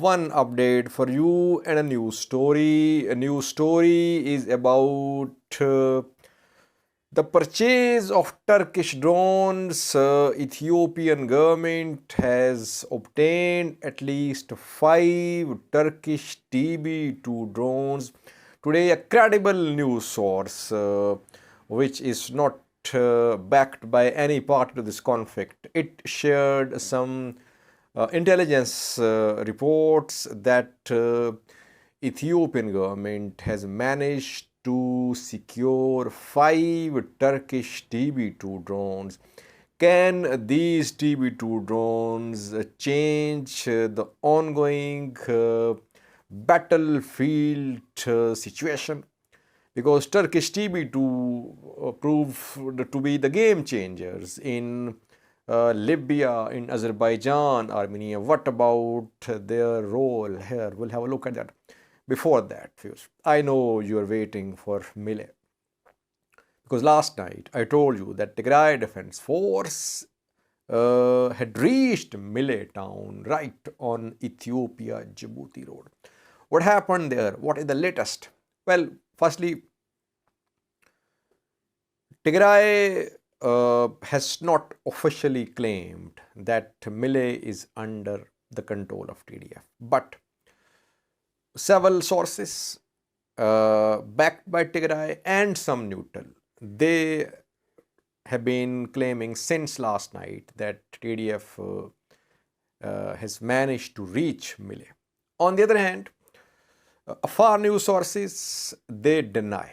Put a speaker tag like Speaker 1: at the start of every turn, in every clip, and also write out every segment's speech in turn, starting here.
Speaker 1: one update for you and a new story. A new story is about the purchase of Turkish drones. Ethiopian government has obtained at least 5 Turkish TB-2 drones. Today, a credible news source, which is not backed by any party to this conflict, it shared some intelligence reports that Ethiopian government has managed to secure 5 Turkish TB-2 drones. Can these TB-2 drones change the ongoing battlefield situation? Because Turkish TB-2 proved to be the game changers in Libya, in Azerbaijan, Armenia. What about their role here? We'll have a look at that. Before that, I know you are waiting for Mille. Because last night I told you that Tigray Defense Force had reached Mille town right on Ethiopia-Djibouti road. What happened there? What is the latest? Well, firstly, Tigray has not officially claimed that Mille is under the control of TDF, but several sources backed by Tigray and some neutral, they have been claiming since last night that TDF has managed to reach Mille. On the other hand, far news sources, they deny.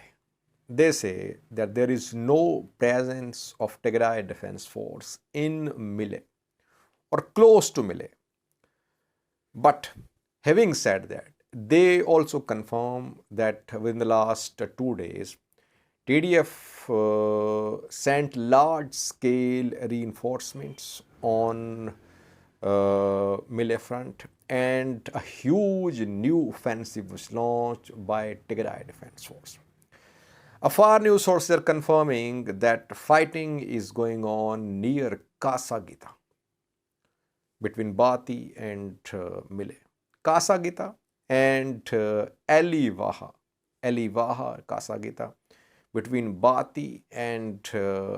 Speaker 1: They say that there is no presence of Tigray Defense Force in Mille or close to Mille. But having said that, they also confirm that within the last 2 days, TDF sent large-scale reinforcements on Mille front, and a huge new offensive was launched by Tigray Defense Force. Afar news sources are confirming that fighting is going on near Kasagita, between Bati and Mille. Kasagita and Elivaha, Kasagita, between Bati and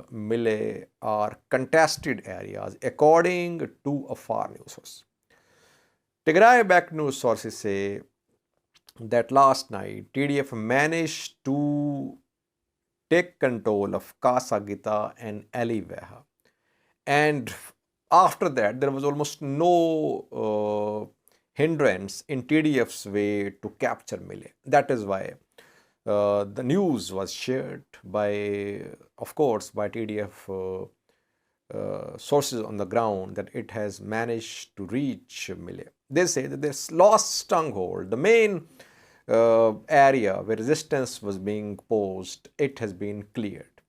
Speaker 1: Mille are contested areas according to Afar news source. Tigray-backed news sources say that last night TDF managed to take control of Kasagita and Elivaha, and after that there was almost no hindrance in TDF's way to capture Mille. That is why the news was shared by, of course, by TDF sources on the ground that it has managed to reach Mille. They say that this lost stronghold, the main area where resistance was being posed, it has been cleared.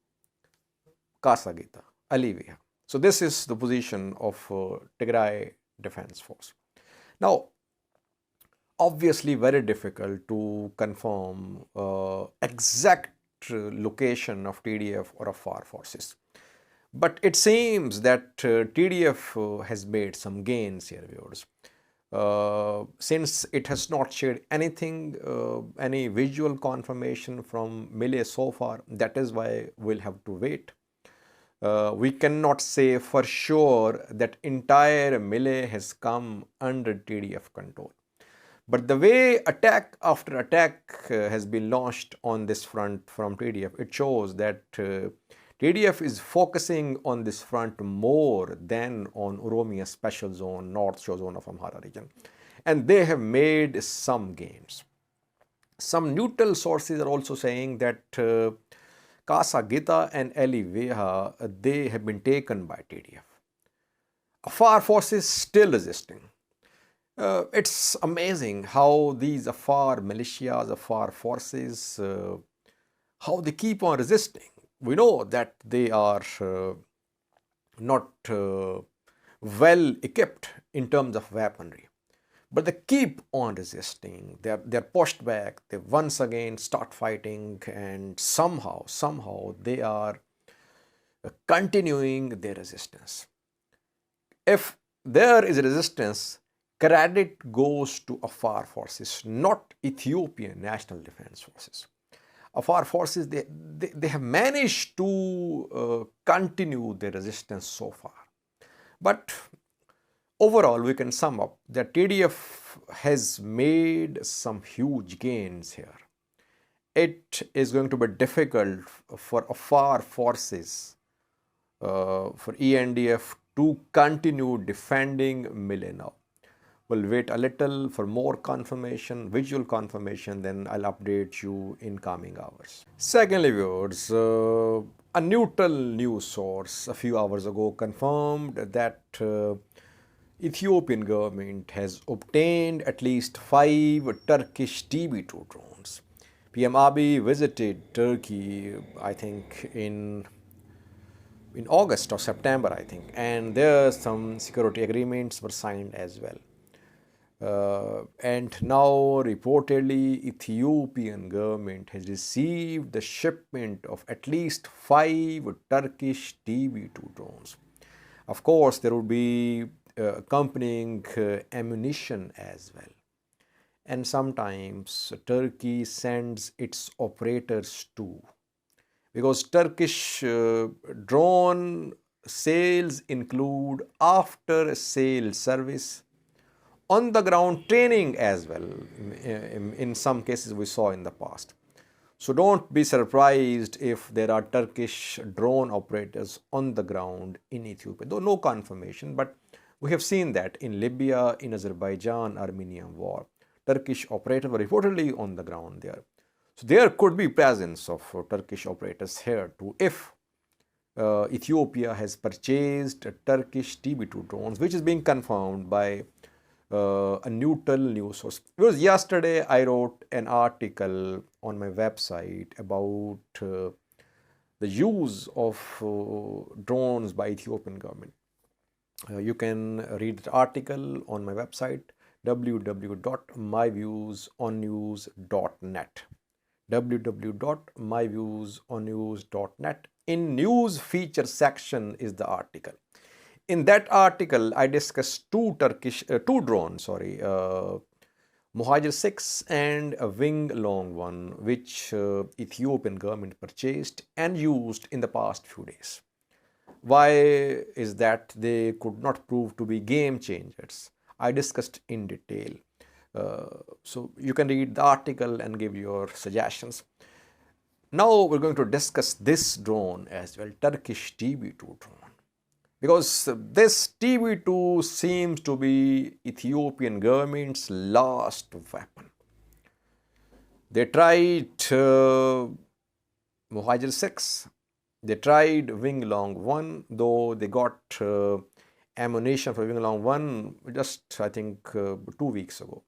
Speaker 1: Kasagita, Alivia. So this is the position of Tigray Defense Force. Now, obviously very difficult to confirm exact location of TDF or Afar forces. But it seems that TDF has made some gains here, viewers. Since it has not shared anything, any visual confirmation from Mille so far, that is why we'll have to wait. We cannot say for sure that entire Mille has come under TDF control. But the way attack after attack has been launched on this front from TDF, it shows that TDF is focusing on this front more than on Oromia Special Zone, North Shore Zone of Amhara region. And they have made some gains. Some neutral sources are also saying that Kasagita and Eliveha, they have been taken by TDF. Afar forces still resisting. It's amazing how these Afar militias, Afar forces, how they keep on resisting. We know that they are not well equipped in terms of weaponry, but they keep on resisting. They're pushed back. They once again start fighting, and somehow they are continuing their resistance. If there is resistance, credit goes to Afar forces, not Ethiopian National Defense Forces. Afar forces, they have managed to continue their resistance so far. But overall, we can sum up that TDF has made some huge gains here. It is going to be difficult for Afar forces, for ENDF to continue defending Mille now. We'll wait a little for more confirmation, visual confirmation, then I'll update you in coming hours. Secondly, viewers, a neutral news source a few hours ago confirmed that Ethiopian government has obtained at least 5 Turkish TB-2 drones. PM Abiy visited Turkey, I think, in August or September, I think, and there some security agreements were signed as well. And now reportedly Ethiopian government has received the shipment of at least 5 Turkish TB-2 drones. Of course, there will be accompanying ammunition as well. And sometimes Turkey sends its operators too, because Turkish drone sales include after sale service, on the ground training as well, in some cases we saw in the past. So don't be surprised if there are Turkish drone operators on the ground in Ethiopia, though no confirmation, but we have seen that in Libya, in Azerbaijan-Armenian war, Turkish operators were reportedly on the ground there. So there could be presence of Turkish operators here too, if Ethiopia has purchased Turkish TB-2 drones, which is being confirmed by a neutral news source. Because yesterday I wrote an article on my website about the use of drones by Ethiopian government. You can read the article on my website www.myviewsonnews.net www.myviewsonnews.net. In news feature section is the article. In that article, I discussed two drones, Muhajir 6 and a Wing Long 1, which Ethiopian government purchased and used in the past few days. Why is that they could not prove to be game changers? I discussed in detail. So you can read the article and give your suggestions. Now we're going to discuss this drone as well, Turkish TB-2 drone. Because this TB-2 seems to be Ethiopian government's last weapon. They tried Muhajir 6, they tried Wing Long 1, though they got ammunition for Wing Long 1 just, I think, 2 weeks ago.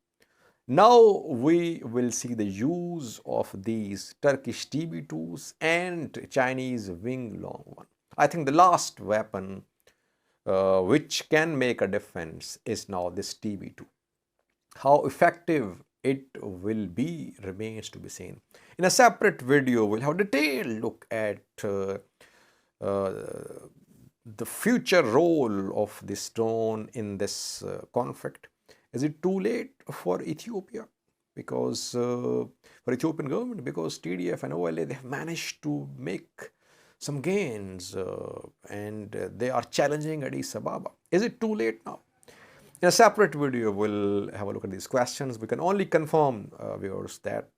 Speaker 1: Now we will see the use of these Turkish TB-2s and Chinese Wing Long 1. I think the last weapon which can make a difference is now this TB-2. How effective it will be remains to be seen. In a separate video, we'll have a detailed look at the future role of this drone in this conflict. Is it too late for Ethiopia? Because for Ethiopian government, because TDF and OLA, they have managed to make some gains and they are challenging Addis Ababa. Is it too late now? In a separate video, we'll have a look at these questions. We can only confirm, viewers, that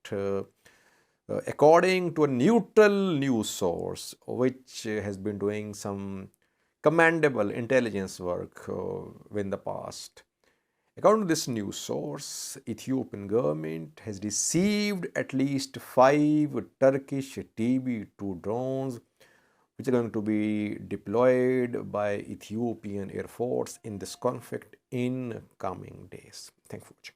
Speaker 1: according to a neutral news source, which has been doing some commendable intelligence work in the past, according to this news source, Ethiopian government has received at least 5 Turkish TB-2 drones, which are going to be deployed by Ethiopian Air Force in this conflict in coming days. Thanks for watching.